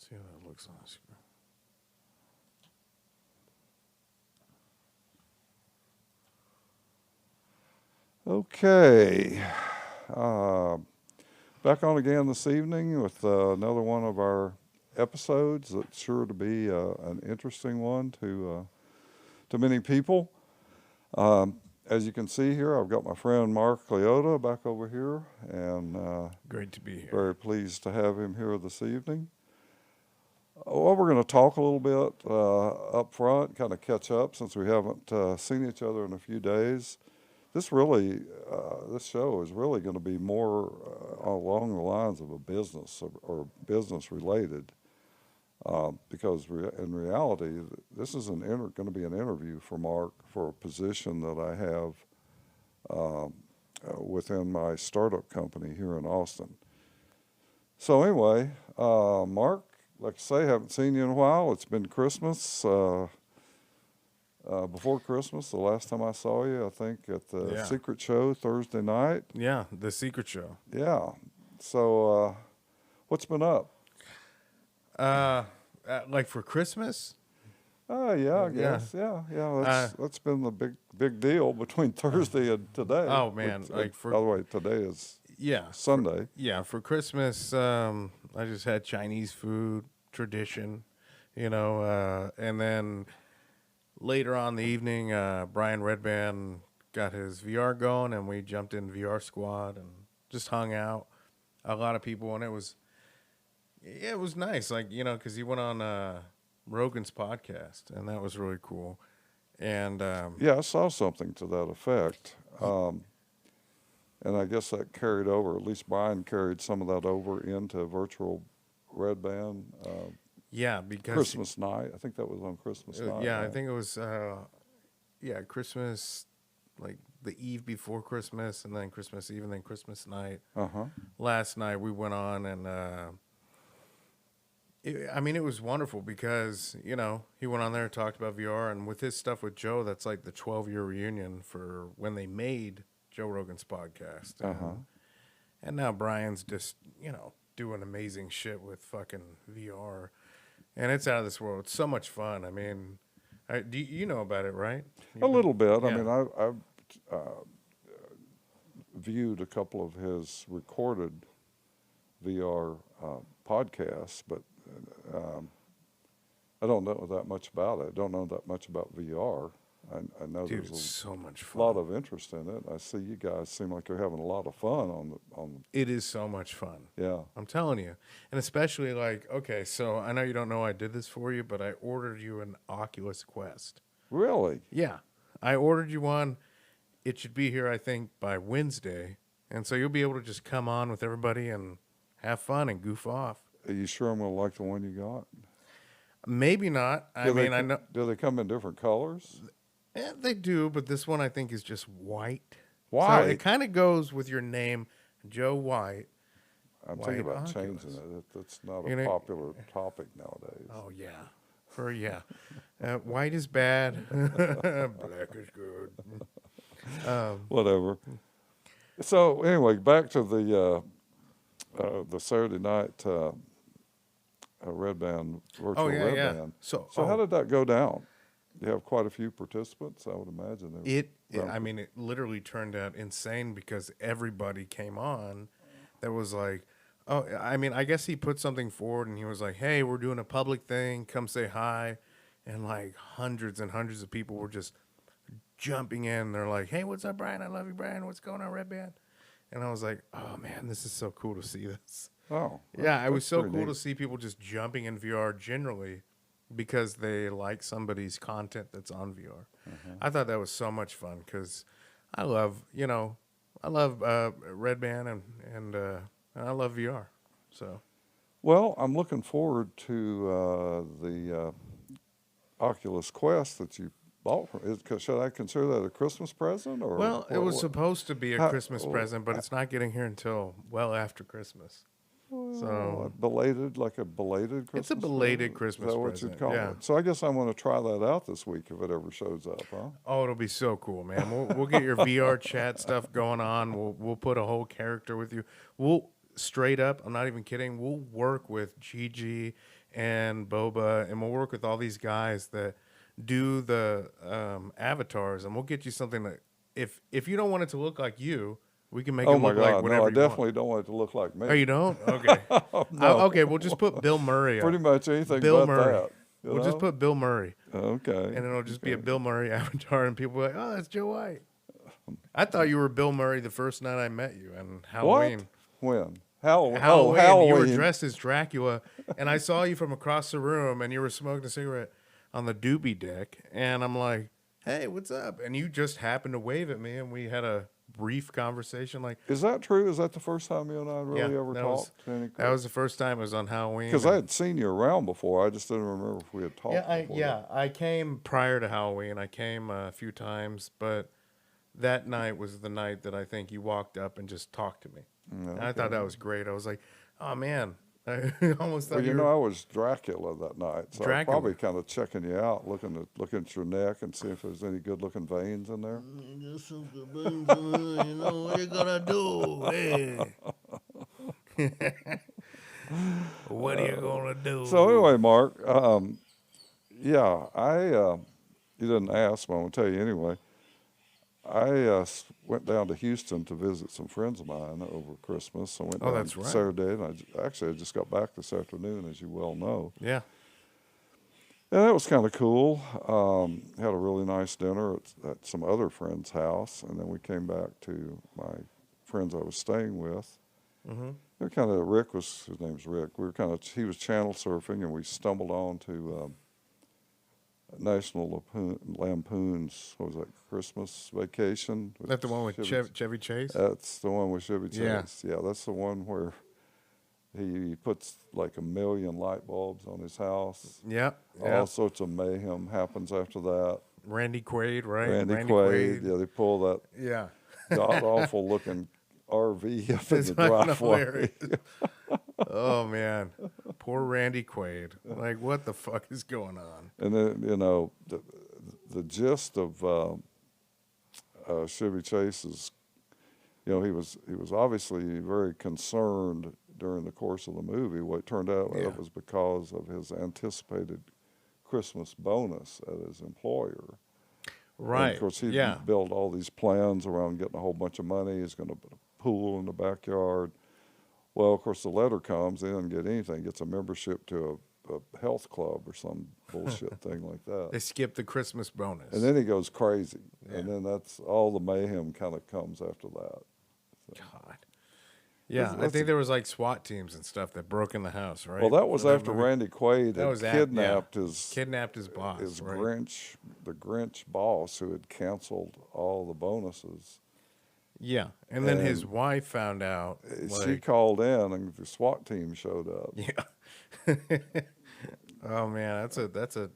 See how that looks on the screen. Okay. Uh, Back on again this evening with another one of our episodes that's sure to be an interesting one to many people. As you can see here, I've got my friend Mark Cleota back over here, and Great to be here. very pleased to have him here this evening. Well, we're going to talk a little bit up front, kind of catch up since we haven't seen each other in a few days. This show is really going to be more along the lines of a business or business related, because in reality, this is going to be an interview for Mark for a position that I have within my startup company here in Austin. So anyway, Mark, like I say, haven't seen you in a while. It's been Christmas. Before Christmas, the last time I saw you, I think at the Secret Show Thursday night. Yeah, the Secret Show. Yeah. So, what's been up? Like for Christmas? Yeah, I guess. Yeah. That's been the big deal between Thursday and today. Oh man! By the way, today is Sunday. For Christmas, I just had Chinese food tradition, and then later on in the evening, Brian Redband got his VR going, and we jumped in VR Squad and just hung out. A lot of people, and it was nice, because he went on Rogan's podcast, and that was really cool. And I saw something to that effect, and I guess that carried over. At least Brian carried some of that over into virtual Redband. Because Christmas night. I think that was on Christmas night. Yeah, right? I think it was. Christmas, like the eve before Christmas, and then Christmas Eve, and then Christmas night. Last night we went on, and it was wonderful because he went on there and talked about VR, and with his stuff with Joe, that's like the 12-year reunion for when they made Joe Rogan's podcast. And now Brian's just doing amazing shit with fucking VR. And it's out of this world. It's so much fun. I mean, do you know about it, right? A little bit. Yeah. I mean, I've viewed a couple of his recorded VR podcasts, but I don't know that much about it. I don't know that much about VR. I know Dude, there's so much fun. lot of interest in it. I see you guys seem like you're having a lot of fun on. It is so much fun. Yeah. I'm telling you. And especially okay, so I know you don't know I did this for you, but I ordered you an Oculus Quest. Really? Yeah. I ordered you one. It should be here, I think, by Wednesday. And so you'll be able to just come on with everybody and have fun and goof off. Are you sure I'm going to like the one you got? Maybe not. I know. Do they come in different colors? Yeah, they do, but this one I think is just white. White? So it kind of goes with your name, Joe White. I'm thinking about Oculus. changing it. That's not a popular topic nowadays. Oh, yeah. White is bad. Black is good. Whatever. So anyway, back to the Saturday night Red Band, virtual Red Band. So how did that go down? You have quite a few participants, I would imagine. It literally turned out insane because everybody came on that was like, I guess he put something forward and he was like, hey, we're doing a public thing, come say hi. And like hundreds and hundreds of people were just jumping in. They're like, hey, what's up, Brian? I love you, Brian. What's going on, Red Band? And I was like, oh, man, this is so cool to see this. Oh. Yeah, it was so cool to see people just jumping in VR generally because they like somebody's content that's on VR. I thought that was so much fun because I love Red Band and I love VR. So, well, I'm looking forward to the Oculus Quest that you bought. Should I consider that a Christmas present? Or well, it was supposed to be a Christmas present, but it's not getting here until well after Christmas. So belated Christmas. It's a belated Christmas Is that what present. you'd call Yeah. it? So I guess I'm going to try that out this week if it ever shows up, huh? Oh, it'll be so cool, man. We'll get your VR chat stuff going on. We'll put a whole character with you. straight up, I'm not even kidding. We'll work with Gigi and Boba, and we'll work with all these guys that do the avatars, and we'll get you something that if you don't want it to look like you, we can make Oh it my look like God, no, whatever I you want. definitely don't want it to look like me. Oh, you don't? Okay. No. Okay, we'll just put Bill Murray up. Pretty much anything Bill but Murray. that. You We'll just know? put Bill Murray, Okay. and it'll just be a Okay. Bill Murray avatar, and people will be like, "Oh, that's Joe White." I thought you were Bill Murray the first night I met you, and Halloween. What? When? Halloween. Halloween, Oh, Halloween. you were dressed as Dracula, and I saw you from across the room, and you were smoking a cigarette on the doobie deck, and I'm like, "Hey, what's up?" And you just happened to wave at me, and we had a brief conversation. Like, Is that true? Is that the first time you and I really ever talked? that was the first time it was on Halloween. Because I had seen you around before. I just didn't remember if we had talked before. I came prior to Halloween. I came a few times, but that night was the night that I think you walked up and just talked to me. Yeah, And I thought that was great. I was like, "Oh man." I almost thought Well, you you know, were I was Dracula that night, so I was Dracula. probably kind of checking you out, looking at your neck and see if there's any good-looking veins in there. you know what you gonna do? Hey. What are you gonna do? So anyway, Mark, yeah, you didn't ask, but I'm gonna tell you anyway. I went down to Houston to visit some friends of mine over Christmas. I went Oh, down that's right. Saturday, and I just got back this afternoon, as you well know. Yeah. And that was kind of cool. Had a really nice dinner at some other friend's house, and then we came back to my friends I was staying with. Mm-hmm. They're his name's Rick. He was channel surfing, and we stumbled on to National Lampoon's, what was that, Christmas Vacation? Is that the one with Chevy Chase? That's the one with Chevy Yeah. Chase. Yeah, that's the one where he puts like 1 million light bulbs on his house. Yep. All sorts of mayhem happens after that. Randy Quaid, right? Randy Quaid. Yeah, they pull that Yeah. god-awful looking RV up in It's the fucking driveway. hilarious. Oh man, poor Randy Quaid. Like, what the fuck is going on? And then, you know, the gist of Chevy Chase is, you know, he was obviously very concerned during the course of the movie. What turned out Yeah. it was because of his anticipated Christmas bonus at his employer. Right. And of course, he Yeah. built all these plans around getting a whole bunch of money. He's going to put a pool in the backyard. Well, of course, the letter comes. He doesn't get anything. Gets a membership to a health club or some bullshit thing like that. They skipped the Christmas bonus. And then he goes crazy. Yeah. And then that's all the mayhem kind of comes after that. God. Yeah, I think there was like SWAT teams and stuff that broke in the house, right? Well, that was For after movie? Randy Quaid That had was kidnapped kidnapped his boss. his right? the Grinch boss who had canceled all the bonuses. Yeah, and then his And wife found out. She called in, and the SWAT team showed up. Yeah. Oh man, that's a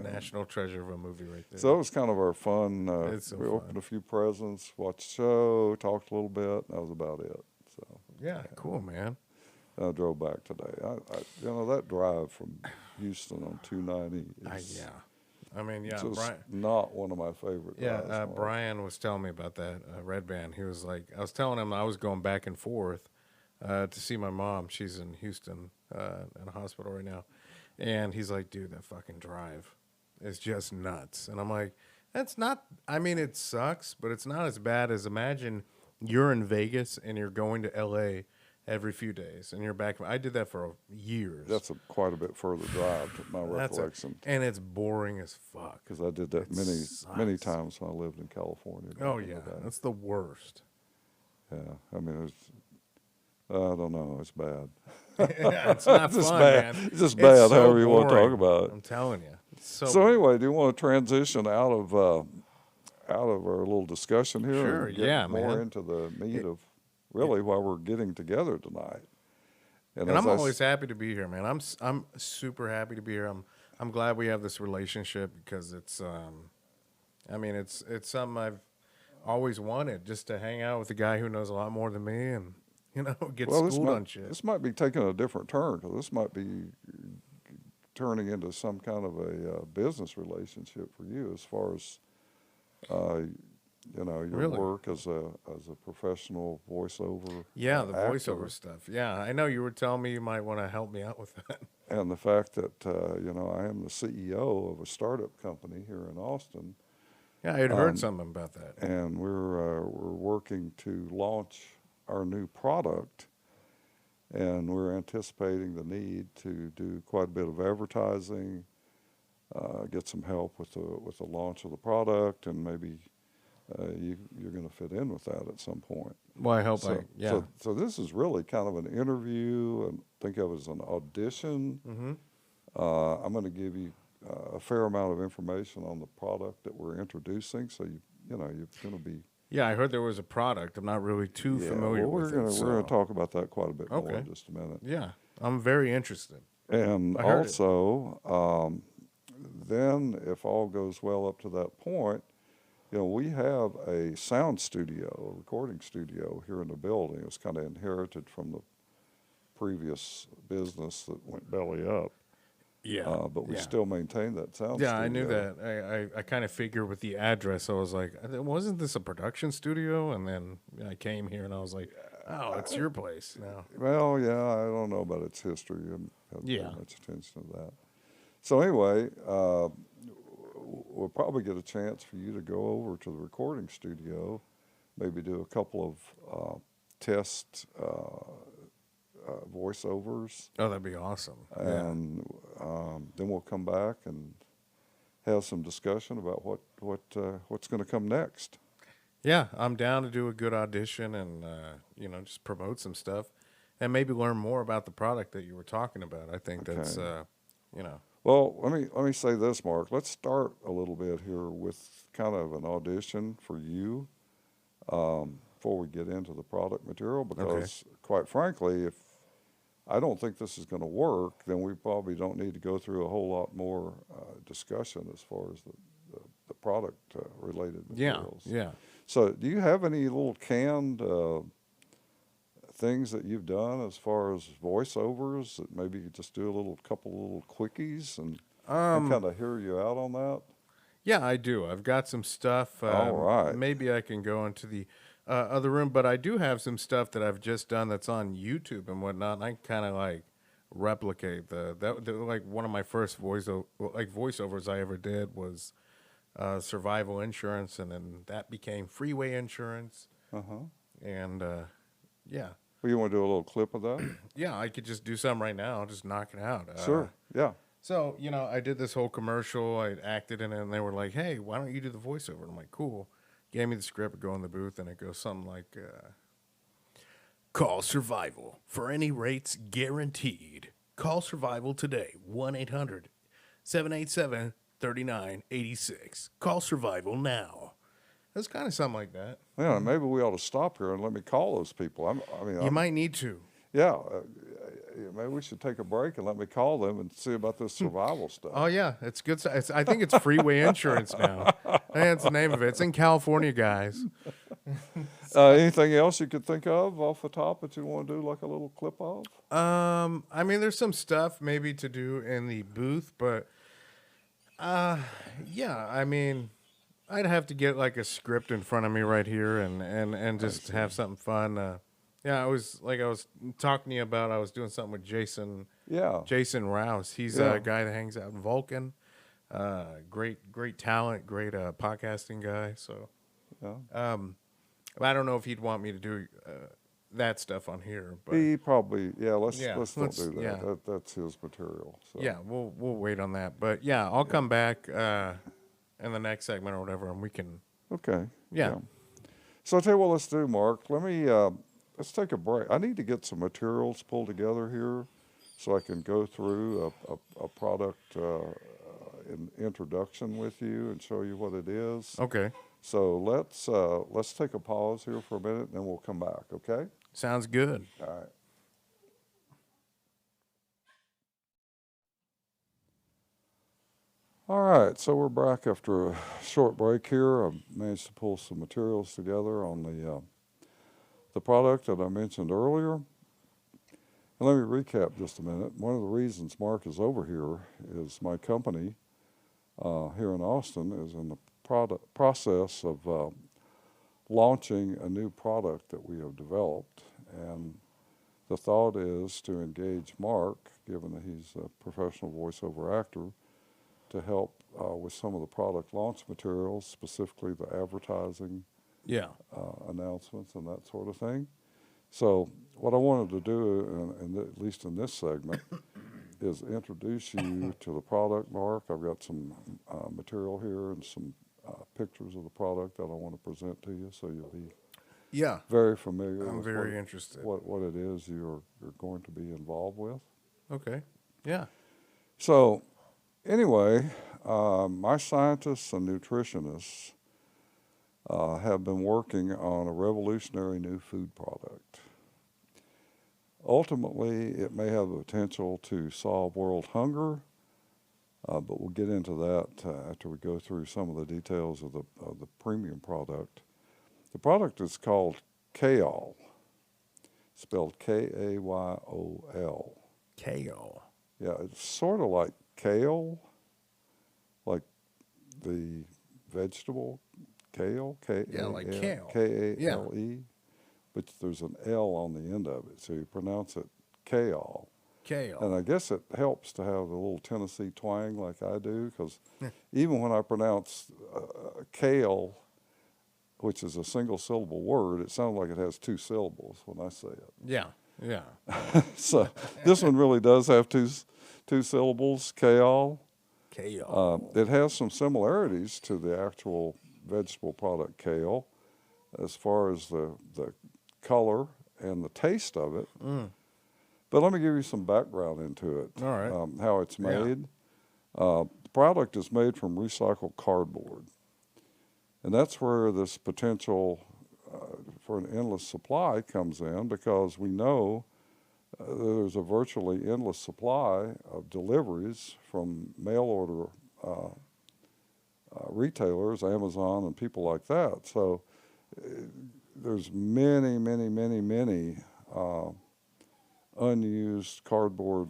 national treasure of a movie right there. So it was kind of our fun. It's so we fun. opened a few presents, watched a show, talked a little bit. And that was about it. So yeah, cool, man. I drove back today. That drive from Houston on 290 is I mean, yeah, just Brian. not one of my favorite Yeah, drives. Mark. Brian was telling me about that red band. He was like, I was telling him I was going back and forth to see my mom. She's in Houston in a hospital right now, and he's like, dude, that fucking drive is just nuts. And I'm like, that's not. I mean, it sucks, but it's not as bad as imagine you're in Vegas and you're going to L.A. every few days, and you're back. I did that for years. That's quite a bit further drive, to my recollection. And it's boring as fuck. Because I did that It many sucks. times when I lived in California. Oh back in yeah, the day. that's the worst. Yeah, I mean, I don't know, it's bad. It's not It's fun, bad. man. It's just bad, so however you want to talk boring. about it. I'm telling you. It's so So anyway, do you want to transition out of our little discussion here? Sure, and get yeah, more man. into the meat of really why we're getting together tonight. And as I'm I always happy to be here, man. I'm super happy to be here. I'm glad we have this relationship because it's I mean it's something I've always wanted, just to hang out with a guy who knows a lot more than me and get schooled on shit. This might be taking a different turn because this might be turning into some kind of a business relationship for you as far as you know, your Really? work as a professional voiceover Yeah, the voiceover actor, stuff. Yeah, I know you were telling me you might want to help me out with that. and the fact that you know, I am the CEO of a startup company here in Austin, Yeah, I had heard um, something about that. and we're working to launch our new product, and we're anticipating the need to do quite a bit of advertising, get some help with the launch of the product, and maybe you're going to fit in with that at some point. Well, I hope So, yeah. so this is really kind of an interview, and think of it as an audition. Mm-hmm. I'm going to give you a fair amount of information on the product that we're introducing, so you know you're going to be. Yeah, I heard there was a product. I'm not really too Yeah, familiar well, with it. we're gonna So, talk about that quite a bit more okay. in just a minute. Yeah, I'm very interested. And I heard it. also, then if all goes well up to that point, you know, we have a sound studio, a recording studio here in the building. It's kind of inherited from the previous business that went belly up. Yeah, But we yeah. still maintain that sound Yeah, studio. I knew that. I kind of figured with the address, I was like, wasn't this a production studio? And then I came here and I was like, oh, it's your place now. Well, yeah, I don't know about its history. I haven't Yeah. paid much attention to that. So anyway, we'll probably get a chance for you to go over to the recording studio, maybe do a couple of test voiceovers, Oh, that'd be awesome. Yeah. and then we'll come back and have some discussion about what's going to come next. Yeah, I'm down to do a good audition and, just promote some stuff and maybe learn more about the product that you were talking about. I think that's, Okay. you know, Well, let me say this, Mark. Let's start a little bit here with kind of an audition for you before we get into the product material, because quite frankly, if I don't think this is going to work, then we probably don't need to go through a whole lot more discussion as far as the product related yeah, materials. yeah. So, do you have any little canned things that you've done as far as voiceovers that maybe you could just do couple little quickies and kind of hear you out on that? Yeah, I do. I've got some stuff. All right. Maybe I can go into the other room, but I do have some stuff that I've just done that's on YouTube and whatnot. And I kind of like replicate like one of my first voiceovers I ever did was survival insurance, and then that became freeway insurance. Uh-huh. And yeah, Well, you want to do a little clip of that? yeah, I could just do some right now. I'll just knock it out. Sure. Yeah. So, I did this whole commercial. I acted in it, and they were like, hey, why don't you do the voiceover? And I'm like, cool. Gave me the script, go in the booth, and it goes something like, call survival for any rates guaranteed. Call survival today, 1-800-787-3986. Call survival now. It's kind of something like that. Yeah, maybe we ought to stop here and let me call those people. You might need to. Yeah, maybe we should take a break and let me call them and see about this survival stuff. Oh, yeah. It's good. I think it's freeway insurance now. That's the name of it. It's in California, guys. Anything else you could think of off the top that you want to do like a little clip of? There's some stuff maybe to do in the booth, but yeah, I'd have to get like a script in front of me right here and just have something fun. Yeah, I was talking to you about, I was doing something with Jason. Yeah. Jason Rouse. He's a guy that hangs out in Vulcan. Great talent, great podcasting guy. So, Yeah. I don't know if he'd want me to do that stuff on here, but He probably, let's don't let's- do that. yeah. That's his material. So. yeah, we'll wait on that. But yeah, I'll come back in the next segment or whatever, and we can. Okay. Yeah. So I'll tell you what let's do, Mark. Let's take a break. I need to get some materials pulled together here so I can go through a product introduction with you and show you what it is. Okay. So let's take a pause here for a minute, and then we'll come back, okay? Sounds good. All right. All right, so we're back after a short break here. I managed to pull some materials together on the product that I mentioned earlier. And let me recap just a minute. One of the reasons Mark is over here is my company here in Austin is in the process of launching a new product that we have developed. And the thought is to engage Mark, given that he's a professional voiceover actor, to help with some of the product launch materials, specifically the advertising Yeah. announcements and that sort of thing. So what I wanted to do, at least in this segment, is introduce you to the product, Mark. I've got some material here and some pictures of the product that I want to present to you, so you'll be Yeah. very familiar I'm with very interested. what it is you're going to be involved with. Okay. Yeah. So anyway, my scientists and nutritionists have been working on a revolutionary new food product. Ultimately, it may have the potential to solve world hunger, but we'll get into that after we go through some of the details of the premium product. The product is called KAYOL, spelled KAYOL. KAYOL. Yeah, it's sort of like kale, like the vegetable kale, Yeah, like kale. K-A-L-E, but there's an L on the end of it, so you pronounce it KAYOL. KAYOL. And I guess it helps to have a little Tennessee twang like I do, because even when I pronounce kale, which is a single syllable word, it sounds like it has two syllables when I say it. Yeah. Yeah. So this one really does have two syllables, KAYOL. KAYOL. It has some similarities to the actual vegetable product kale as far as the color and the taste of it. But let me give you some background into it. All right. How it's made. The product is made from recycled cardboard. And that's where this potential for an endless supply comes in, because we know there's a virtually endless supply of deliveries from mail order retailers, Amazon and people like that. So there's many unused cardboard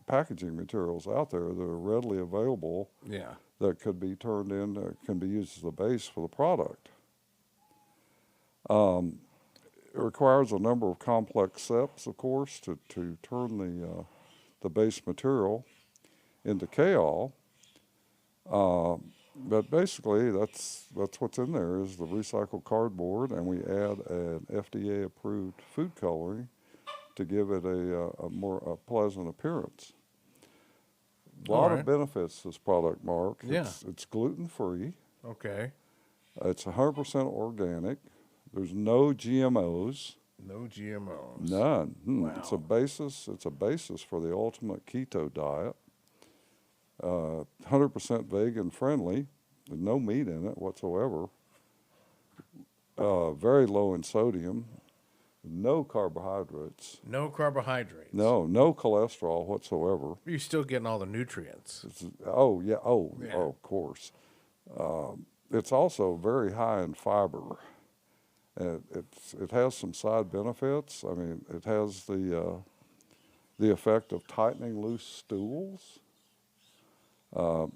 packaging materials out there that are readily available. Yeah. That could be turned in, can be used as the base for the product. It requires a number of complex steps, of course, to turn the base material into KAYOL. But basically, that's what's in there is the recycled cardboard, and we add an FDA-approved food coloring to give it a more pleasant appearance. A lot of benefits to this product, Mark. Yeah. It's gluten-free. Okay. It's 100% organic. There's no GMOs. No GMOs. None. Wow. It's a basis for the ultimate keto diet. 100% vegan friendly. There's no meat in it whatsoever. Very low in sodium. No carbohydrates. No carbohydrates. No cholesterol whatsoever. You're still getting all the nutrients. Of course. It's also very high in fiber. It has some side benefits. I mean, it has the effect of tightening loose stools.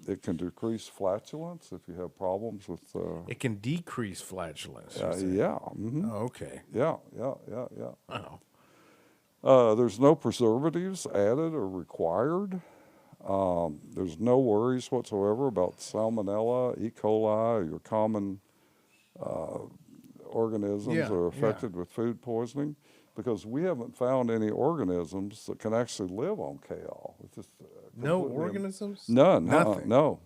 It can decrease flatulence if you have problems with. It can decrease flatulence. Yeah. Mm-hmm. Oh, okay. Yeah. Wow. There's no preservatives added or required. There's no worries whatsoever about salmonella, E. coli, your common organisms that are affected with food poisoning, because we haven't found any organisms that can actually live on KAYOL. It's just no organisms? None. Nothing. No.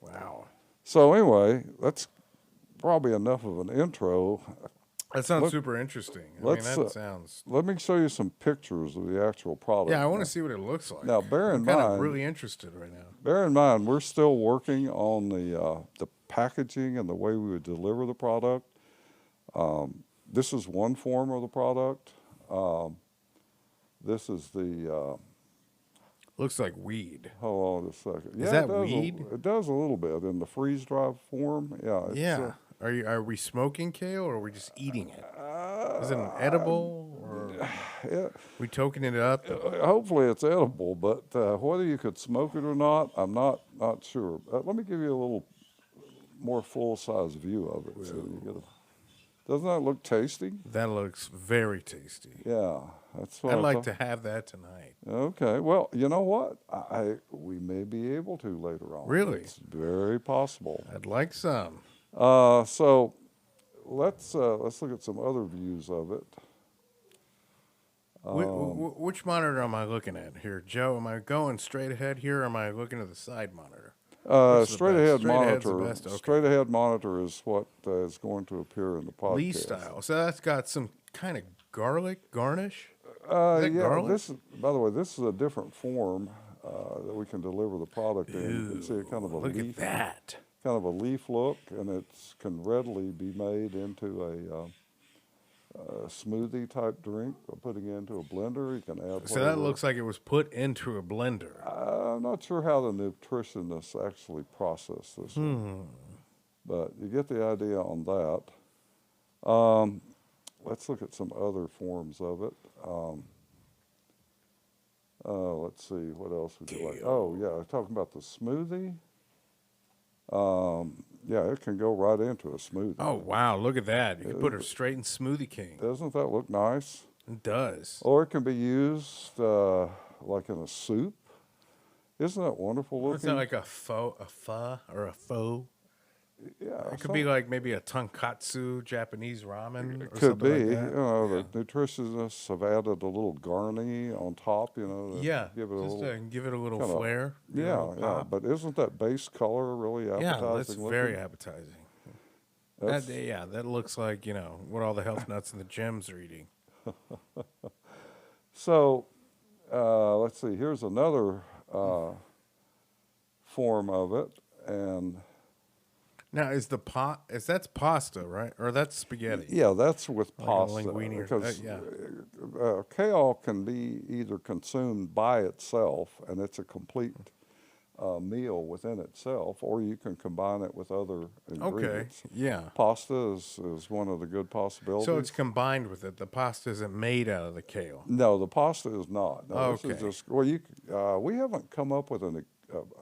Wow. So anyway, that's probably enough of an intro. That sounds super interesting. I mean, that sounds. Let me show you some pictures of the actual product. Yeah, I want to see what it looks like. Now, I'm kind of really interested right now. Bear in mind, we're still working on the packaging and the way we would deliver the product. This is one form of the product. This is the. Looks like weed. Hold on a second. Is that weed? It does a little bit in the freeze dry form. Yeah. Yeah. Are we smoking kale, or are we just eating it? Is it an edible, or we toking it up? Hopefully it's edible, but whether you could smoke it or not, I'm not sure. Let me give you a little more full-size view of it. So you get doesn't that look tasty? That looks very tasty. Yeah, that's what I'd I like thought. to have that tonight. Okay, well, you know what? We may be able to later on. Really? It's very possible. I'd like some. So let's look at some other views of it. Which monitor am I looking at here, Joe? Am I going straight ahead here, or am I looking at the side monitor? Which is the Straight best? ahead Straight ahead's the monitor. best? Okay. Straight ahead monitor is what is going to appear in the podcast. Lee style. So that's got some kind of garnish. Yeah. garlic? This is, by the way, this is a different form that we can deliver the product in. You can see a kind of a Look leaf. at that. Kind of a leaf look, and it can readily be made into a smoothie type drink, or putting it into a blender. You can add. So that looks like it was put into a blender. I'm not sure how the nutritionists actually process this, one, but you get the idea on that. Let's look at some other forms of it. Let's see, what else would you like? Oh, yeah, talking about the smoothie. Yeah, it can go right into a smoothie. Oh, wow. Look at that. You can put her straight in Smoothie King. Doesn't that look nice? It does. Or it can be used like in a soup. Isn't that wonderful looking? It's not like a pho, or a faux. Yeah, It could be like maybe a tonkatsu Japanese ramen or could something be. like that. You know, the nutritionists have added a little garni on top. You know, to Yeah, give it a just little. to give it a little kinda- flair. you Yeah, know, yeah. pop. But isn't that base color really appetizing? Yeah, that's looking? very appetizing. That's- That looks like, what all the health nuts in the gyms are eating. So, let's see. Here's another form of it, and Now, that's pasta, right? Or that's spaghetti? yeah, that's with Like a pasta linguine or- because yeah. KAYOL can be either consumed by itself, and it's a complete meal within itself, or you can combine it with other Okay, ingredients. yeah. Pasta is one of the good possibilities. So it's combined with it. The pasta isn't made out of the kale. No, the pasta is not. No, this Okay. is just we haven't come up with a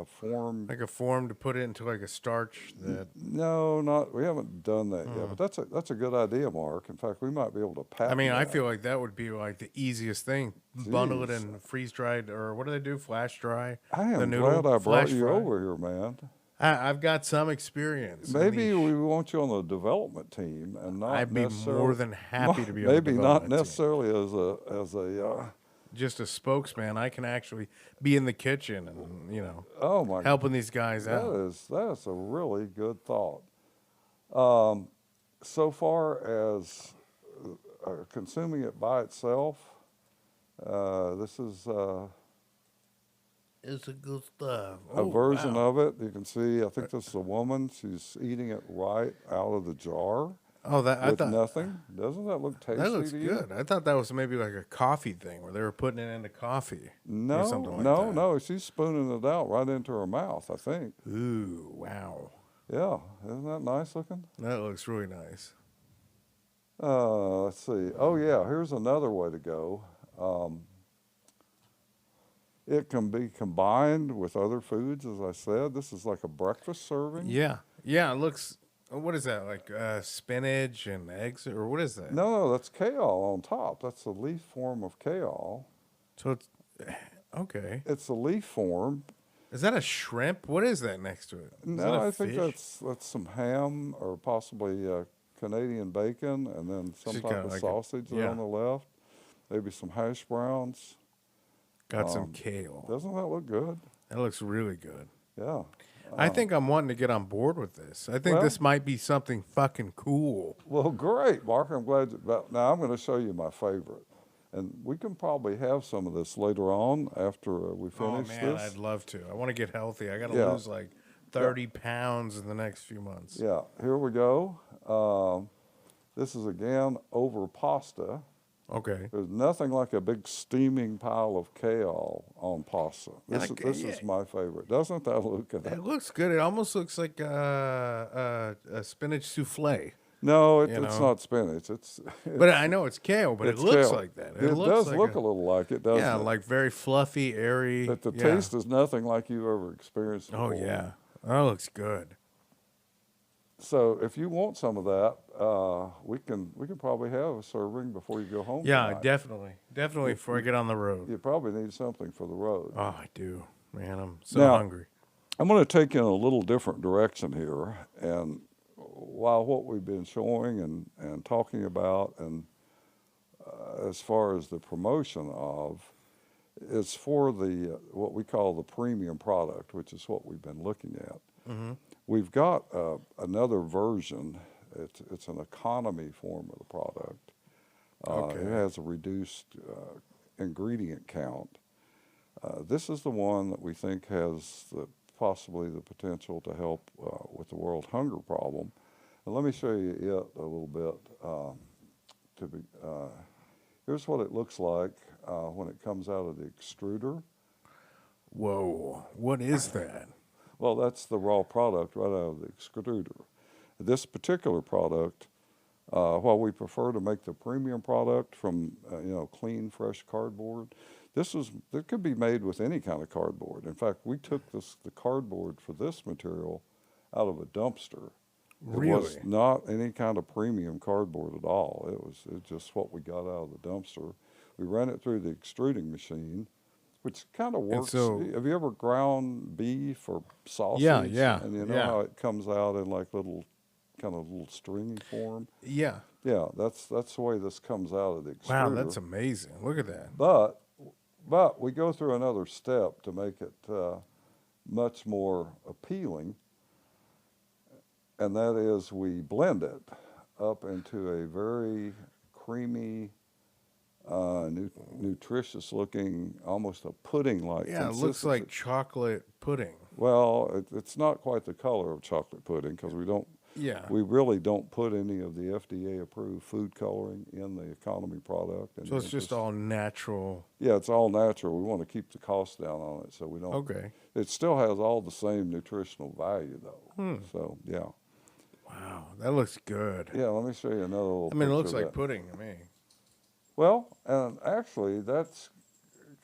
form. Like a form to put it into like a starch that. No, we haven't done that yet. But that's a good idea, Mark. In fact, we might be able to patent I mean, I that. feel like that would be like the easiest thing. Bundle it Jeez. in freeze dried, or what do they do? Flash dry. I the am noodle, glad I brought flash you fry. over here, man. I've got some experience. Maybe we want you on the development team, and not I'd be necessarily, more than happy to be on the maybe not development team. necessarily as a Just a spokesman. I can actually be in the kitchen and oh my helping these guys out. that is a really good thought. So far as consuming it by itself, this is It's a good stuff. a version of it. You can see, I think this is a woman. She's eating it right out of the jar Oh, that I with thought nothing. Doesn't that look tasty that looks to you? good. I thought that was maybe like a coffee thing where they were putting it into coffee. No, or something like no, that. no. She's spooning it out right into her mouth, I think. Ooh, wow. Yeah, isn't that nice looking? That looks really nice. Let's see. Oh, yeah, here's another way to go. It can be combined with other foods, as I said. This is like a breakfast serving. Yeah. Yeah, it looks, what is that, like spinach and eggs, or what is that? No, that's KAYOL on top. That's the leaf form of KAYOL. So it's, okay. It's a leaf form. Is that a shrimp? What is that next to it? Is that No, a I think fish? that's some ham or possibly Canadian bacon, and then some She's type got of like a- sausage there yeah. on the left. Maybe some hash browns. Got some kale. Doesn't that look good? That looks really good. Yeah. I think I'm wanting to get on board with this. I think well- this might be something fucking cool. Well, great, Mark. I'm glad. Now I'm going to show you my favorite, and we can probably have some of this later on after we Oh finish man, this. I'd love to. I want to get healthy. I got to Yeah. lose like 30 pounds in the next few months. Yeah. Here we go. This is again over pasta. Okay. There's nothing like a big steaming pile of kale on pasta. This, like, this yeah. is my favorite. Doesn't that look good? It looks good. It almost looks like a spinach souffle. No, You it's know? not spinach. It's But I know it's kale, but it it's looks kale. like that. It looks does like look a little like it, doesn't yeah, it? like very fluffy, airy. But the yeah. taste is nothing like you've ever experienced Oh before. yeah, that looks good. So if you want some of that, we can probably have a serving before you go home Yeah, tonight. definitely before I get on the road. You probably need something for the road. Oh, I do, man. I'm so Now, hungry. I'm going to take you in a little different direction here. And while what we've been showing and talking about, and as far as the promotion of, is for the what we call the premium product, which is what we've been looking at. Mm-hmm. We've got another version. It's an economy form of the product. Okay. It has a reduced ingredient count. This is the one that we think has possibly the potential to help with the world hunger problem. And let me show you it a little bit. Here's what it looks like when it comes out of the extruder. Whoa, what is that? Well, that's the raw product right out of the extruder. This particular product, while we prefer to make the premium product from clean, fresh cardboard, it could be made with any kind of cardboard. In fact, we took the cardboard for this material out of a dumpster. Really? It was not any kind of premium cardboard at all. It was just what we got out of the dumpster. We ran it through the extruding machine, which kind of works. Have you ever ground beef or sausage? Yeah. And you know how it comes out in like little stringy form? Yeah. Yeah, that's the way this comes out of the extruder. Wow, that's amazing. Look at that. But we go through another step to make it much more appealing, and that is we blend it up into a very creamy, nutritious looking, almost a pudding-like consistency. It looks like chocolate pudding. Well, it's not quite the color of chocolate pudding because we really don't put any of the FDA-approved food coloring in the economy product. So it's just all natural. Yeah, it's all natural. We want to keep the cost down on it, so we don't. Okay. It still has all the same nutritional value, though. So, yeah. Wow, that looks good. Yeah, let me show you another little it looks like pudding to me. Well, and actually, that's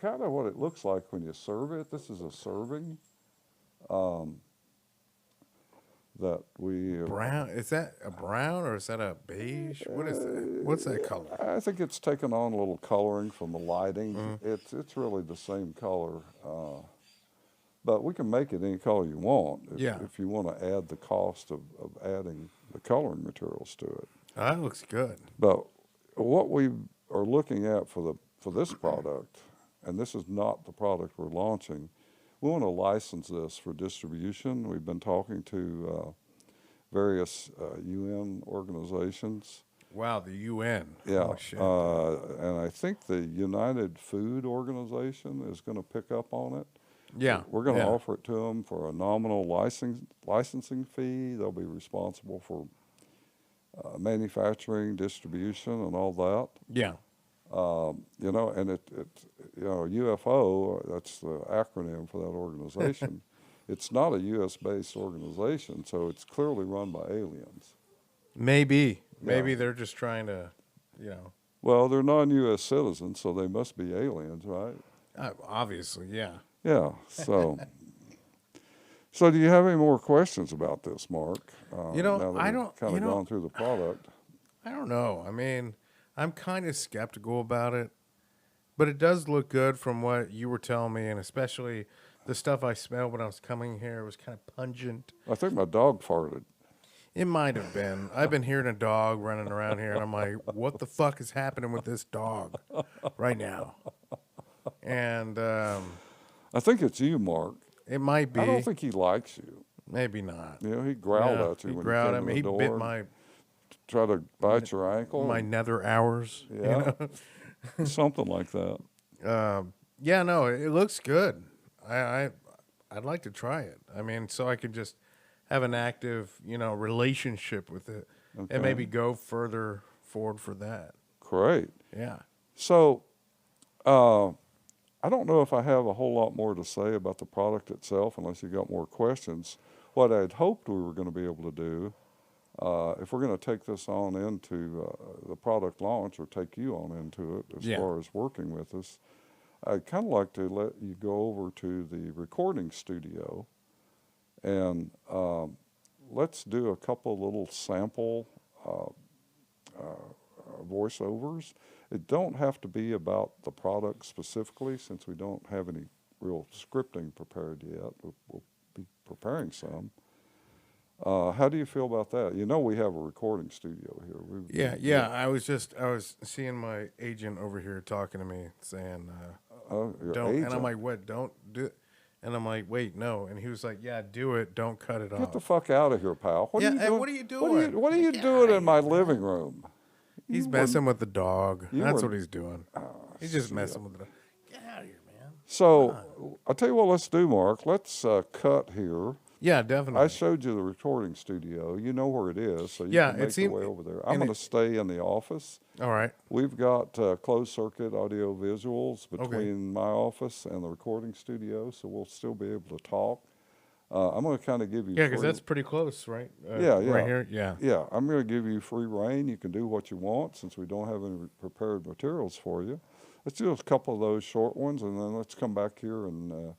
kind of what it looks like when you serve it. This is a serving. That we brown. Is that a brown or is that a beige? What is that? What's that color? I think it's taken on a little coloring from the lighting. It's really the same color, but we can make it any color you want if you want to add the cost of adding the coloring materials to it. That looks good. But what we are looking at for this product, and this is not the product we're launching. We want to license this for distribution. We've been talking to various UN organizations. Wow, the UN. Yeah, oh, shit. And I think the United Food Organization is going to pick up on it. Yeah. We're going to offer it to them for a nominal licensing fee. They'll be responsible for manufacturing, distribution, and all that. Yeah. And UFO, that's the acronym for that organization. It's not a U.S.-based organization, so it's clearly run by aliens. Maybe they're just trying to, Well, they're non-U.S. citizens, so they must be aliens, right? Obviously, yeah. Yeah, so... So do you have any more questions about this, Mark? Now that I don't... kind of gone through the product. I don't know. I mean... I'm kind of skeptical about it, but it does look good from what you were telling me, and especially the stuff I smelled when I was coming here. It was kind of pungent. I think my dog farted. It might have been. I've been hearing a dog running around here, and I'm like, what the fuck is happening with this dog right now? And I think it's you, Mark. It might be. I don't think he likes you. Maybe not. He growled at you when you came in the door. He bit my... Try to bite your ankle? My nether hours. Yeah. Something like that. No, it looks good. I'd like to try it. I mean, so I could just have an active, relationship with it and maybe go further forward for that. Great. Yeah. So, I don't know if I have a whole lot more to say about the product itself unless you got more questions. What I'd hoped we were going to be able to do, if we're going to take this on into the product launch or take you on into it as far as working with us, I'd kind of like to let you go over to the recording studio and let's do a couple little sample voiceovers. It don't have to be about the product specifically, since we don't have any real scripting prepared yet. We'll be preparing some. How do you feel about that? You know, we have a recording studio here. Yeah. I was seeing my agent over here talking to me saying, Your don't, and I'm agent? like, what? Don't do it. And I'm like, wait, no. And he was like, yeah, do it. Don't cut it Get off. the fuck out of here, pal. What Yeah, are you and doing? what are you doing? What are you Get doing outta in my here, living room? He's You messing wouldn't- with the dog. you That's what wouldn't- he's doing. He's just messing with the dog. Get out of here, man. So I'll tell you what, let's do, Mark. Let's cut here. Yeah, I definitely. showed you the recording studio. You know where it is, so you Yeah, can it make your seemed- way over there. I'm and going to stay in the office. All right. We've got closed circuit audio visuals between my office and the recording studio, so we'll still be able to talk. I'm going to kind of give you Yeah, because free- that's pretty close, right? Yeah, Right here? Yeah. Yeah, I'm going to give you free reign. You can do what you want since we don't have any prepared materials for you. Let's do a couple of those short ones, and then let's come back here and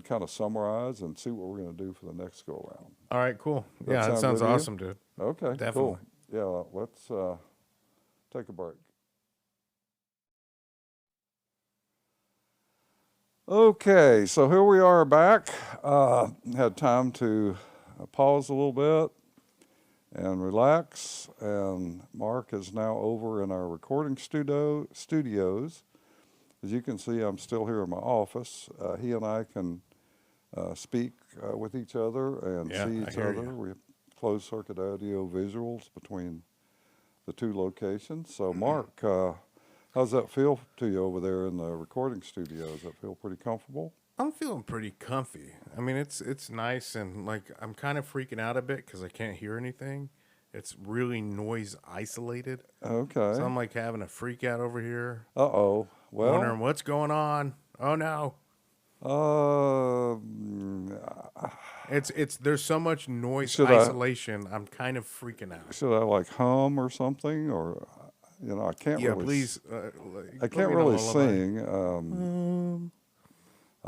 kind of summarize and see what we're going to do for the next go around. All right, cool. That Yeah, that sound sounds good to you? awesome, dude. Okay, Definitely. cool. Yeah, let's take a break. Okay, so here we are back. Had time to pause a little bit and relax. And Mark is now over in our recording studios. As you can see, I'm still here in my office. He and I can speak with each other and Yeah, see I each hear other. you. We have closed circuit audio visuals between the two locations. So, Mark, how's that feel to you over there in the recording studio? Does that feel pretty comfortable? I'm feeling pretty comfy. I mean, it's nice, and like I'm kind of freaking out a bit because I can't hear anything. It's really noise isolated. Okay. So I'm like having a freak out over here, Uh-oh. wondering Well, what's going on. Oh no. It's there's so much noise Should I- isolation. I'm kind of freaking out. should I like hum or something? Or, I can't Yeah, really. please. I can't really sing.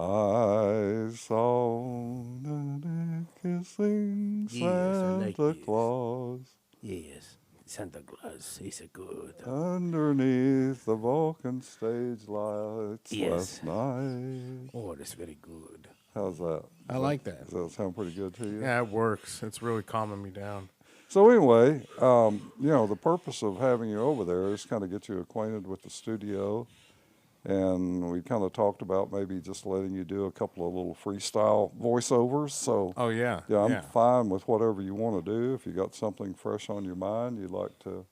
I saw the kissing Yes, I like Santa this. Claus Yes, Santa Claus is a good. underneath the Vulcan stage lights Yes. last night. Oh, that's very good. How's that? I like that. Does that sound pretty good to you? Yeah, it works. It's really calming me down. So anyway, the purpose of having you over there is kind of get you acquainted with the studio, and we kind of talked about maybe just letting you do a couple of little freestyle voiceovers. So Oh yeah. yeah, I'm fine with whatever you want to do. If you got something fresh on your mind you'd like to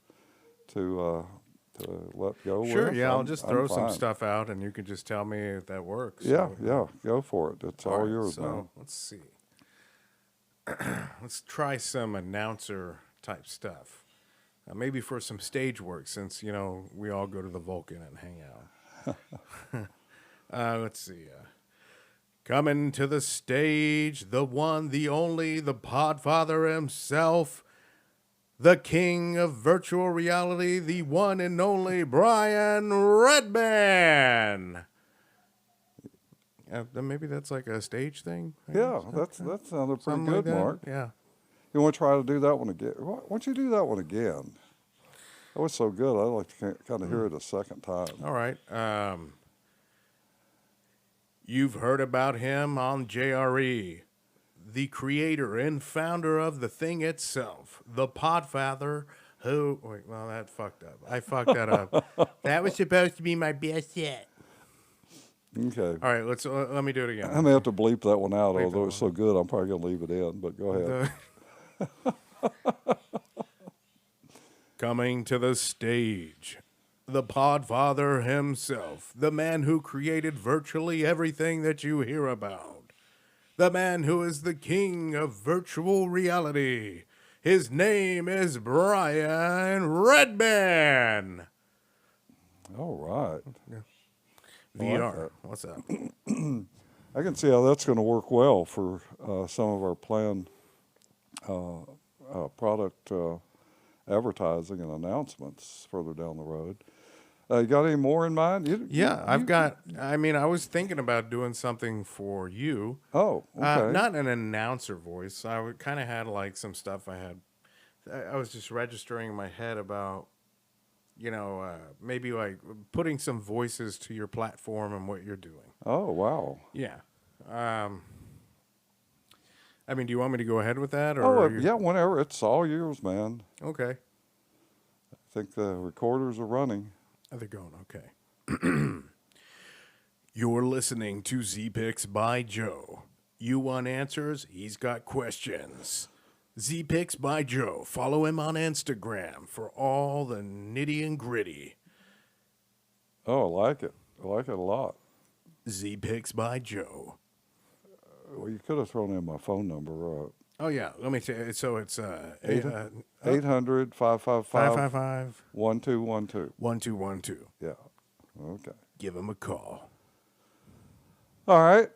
let go Sure. with, Yeah, I'll I'm- just I'm throw some fine. stuff out, and you can just tell me if that works. Yeah, So- yeah, go for it. It's all right, yours, so, man. let's see. Let's try some announcer type stuff. Maybe for some stage work, since we all go to the Vulcan and hang out. Let's see. Coming to the stage, the one, the only, the Podfather himself, the king of virtual reality, the one and only Brian Redman. Then maybe that's like a stage thing. I Yeah, guess? that sounded pretty Something good, like that. Mark. Yeah. You want to try to do that one again? Why don't you do that one again? That was so good. I'd like to kind of hear it a second time. All right. You've heard about him on JRE, the creator and founder of the thing itself, the Podfather, who... Wait, well, that fucked up. I fucked that up. That was supposed to be my best yet. Okay. All right, let me do it I again. may have to bleep that one out, Bleep although that it's so good, I'm probably going to leave it in, but go ahead. Coming to the stage, the Podfather himself, the man who created virtually everything that you hear about, the man who is the king of virtual reality. His name is Brian Redman. All right. VR. What's up? I can see how that's going to work well for some of our planned product advertising and announcements further down the road. You got any more in mind? Yeah, I've got. I mean, I was thinking about doing something for you. Oh, okay. Not an announcer voice. I kind of had like some stuff I had. I was just registering in my head about, maybe like putting some voices to your platform and what you're doing. Oh, wow. Yeah. Um, I mean, do you want me to go ahead with that, or Oh, are you yeah, whenever. It's all yours, man. okay? I think the recorders are running. Oh, they're going okay. You're listening to Z Picks by Joe. You want answers? He's got questions. Z Picks by Joe. Follow him on Instagram for all the nitty and gritty. Oh, I like it. I like it a lot. Z Picks by Joe. Well, you could have thrown in my phone number. Oh yeah, let me tell you. So it's 800 555 555 1212. 1212. Yeah. Okay. Give him a call. All right.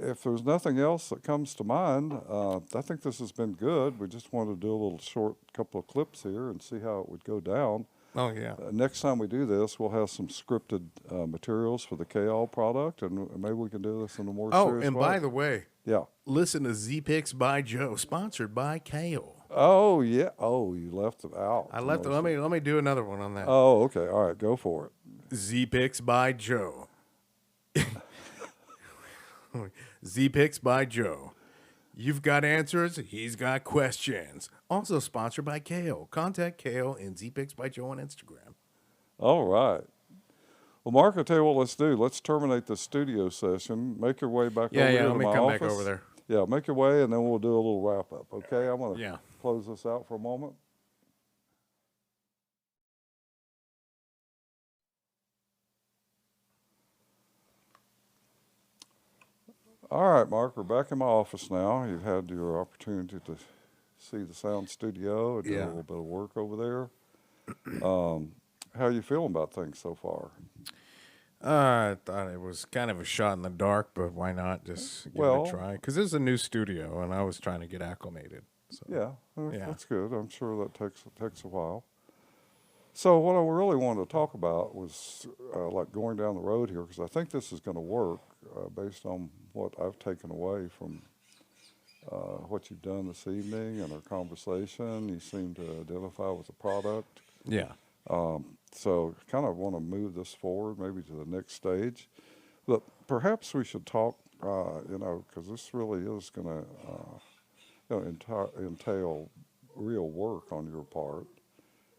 If there's nothing else that comes to mind, I think this has been good. We just wanted to do a little short couple of clips here and see how it would go down. Oh yeah. Next time we do this, we'll have some scripted materials for the KAYOL product, and maybe we can do this in a more serious And way. by the way, Yeah. listen to Z Picks by Joe, sponsored by KAYOL. Oh, yeah. Oh, you left it out. I left. Let me do another one on that. Oh, okay. All right. Go for it. Z Picks by Joe. Z Picks by Joe. You've got answers, he's got questions. Also sponsored by KAYOL. Contact KAYOL and Z Picks by Joe on Instagram. All right. Well, Mark, I'll tell you what let's do. Let's terminate the studio session. Make your way back over here to let me my come office. back over there. Yeah, make your way, and then we'll do a little wrap-up, okay? I'm going to Yeah. close this out for a moment. All right, Mark, we're back in my office now. You've had your opportunity to see the sound studio and do a little bit of work over there. How are you feeling about things so far? I thought it was kind of a shot in the dark, but why not just give it a try? Because this is a new studio, and I was trying to get acclimated. So. Yeah, Yeah. that's good. I'm sure that takes a while. So what I really wanted to talk about was like going down the road here, because I think this is going to work based on what I've taken away from what you've done this evening and our conversation. You seem to identify with the product. Yeah. So kind of want to move this forward maybe to the next stage. But perhaps we should talk, because this really is going to entail real work on your part.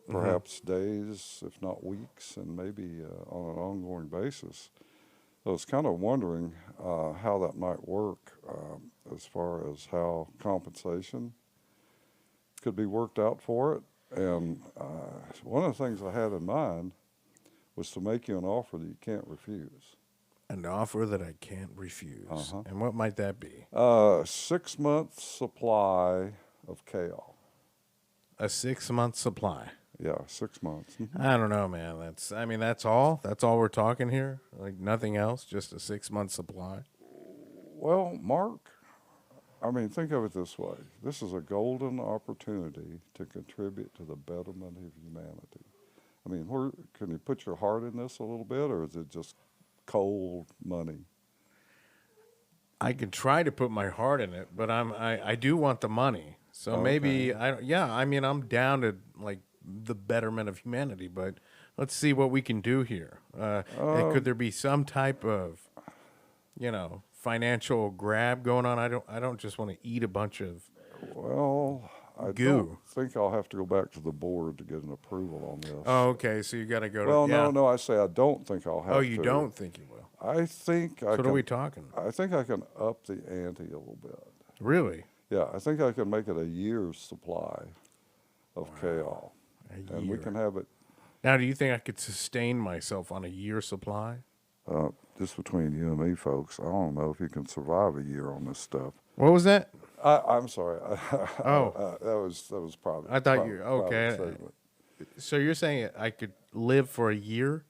Perhaps days, if not weeks, and maybe on an ongoing basis. So I was kind of wondering how that might work as far as how compensation could be worked out for it. And one of the things I had in mind was to make you an offer that you can't refuse. An offer that I can't refuse. Uh-huh. And what might that be? 6 months supply of KAYOL. A 6-month supply. Yeah, 6 months. I don't know, man. That's all. That's all we're talking here. Like nothing else. Just a 6-month supply. Well, Mark, think of it this way. This is a golden opportunity to contribute to the betterment of humanity. Can you put your heart in this a little bit, or is it just cold money? I can try to put my heart in it, but I do want the money. So maybe I'm down to like the betterment of humanity, but let's see what we can do here. And could there be some type of, financial grab going on? I don't just want to eat a bunch of I goo. don't think I'll have to go back to the board to get an approval on this. Oh, okay. So you got to go to. Well, no. I say I don't think I'll have to. Oh, you don't think you will? I think I So can. what are we talking? I think I can up the ante a little bit. Really? Yeah, I think I can make it a year's supply of KAYOL. And we can have it. Now, do you think I could sustain myself on a year supply? Just between you and me, folks, I don't know if you can survive a year on this stuff. What was that? I'm sorry. Oh. That was probably. I thought you okay. So you're saying I could live for a year?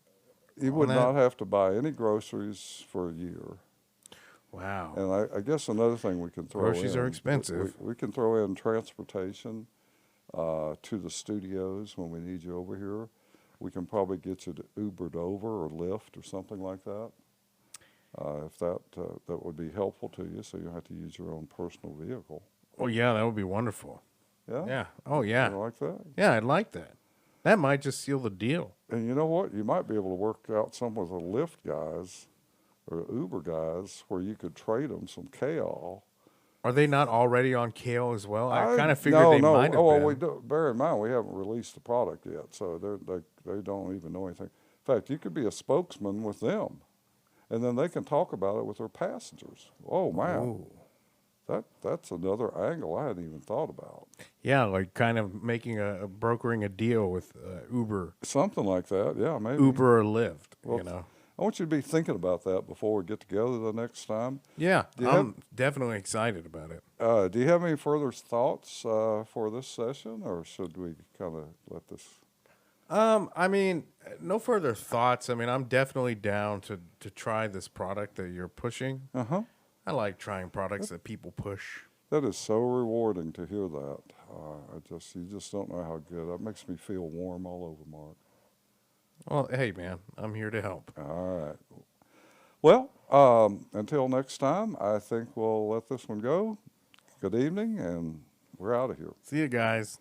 You would not have to buy any groceries for a year. Wow. And I guess another thing we can throw in. Groceries are expensive. We can throw in transportation to the studios when we need you over here. we can probably get you to Ubered over or Lyft or something like that. If that would be helpful to you, so you don't have to use your own personal vehicle. Oh yeah, that would be wonderful. Yeah? Yeah. Oh You yeah. like that? Yeah, I'd like that. That might just seal the deal. And you know what? You might be able to work out some with the Lyft guys or Uber guys where you could trade them some KAYOL. Are they not already on KAYOL as well? I kind of No, figured they no. might have Oh, well, been. we do, bear in mind we haven't released the product yet, so they don't even know anything. In fact, you could be a spokesman with them, and then they can talk about it with their passengers. Oh man, Ooh. that's another angle I hadn't even thought about. Yeah, like kind of making brokering a deal with Uber, Something like that, yeah, maybe. Uber or Lyft. Well, You know. I want you to be thinking about that before we get together the next time. Yeah, Do you I'm definitely excited about it. Do you have any further thoughts for this session, or should we kind of let this? I mean, no further thoughts. I mean, I'm definitely down to try this product that you're pushing. Uh-huh. I like trying products that people push. That is so rewarding to hear that. You just don't know how good. That makes me feel warm all over, Mark. Well, hey, man, I'm here to help. All right. Well, until next time, I think we'll let this one go. Good evening, and we're out of here. See you guys.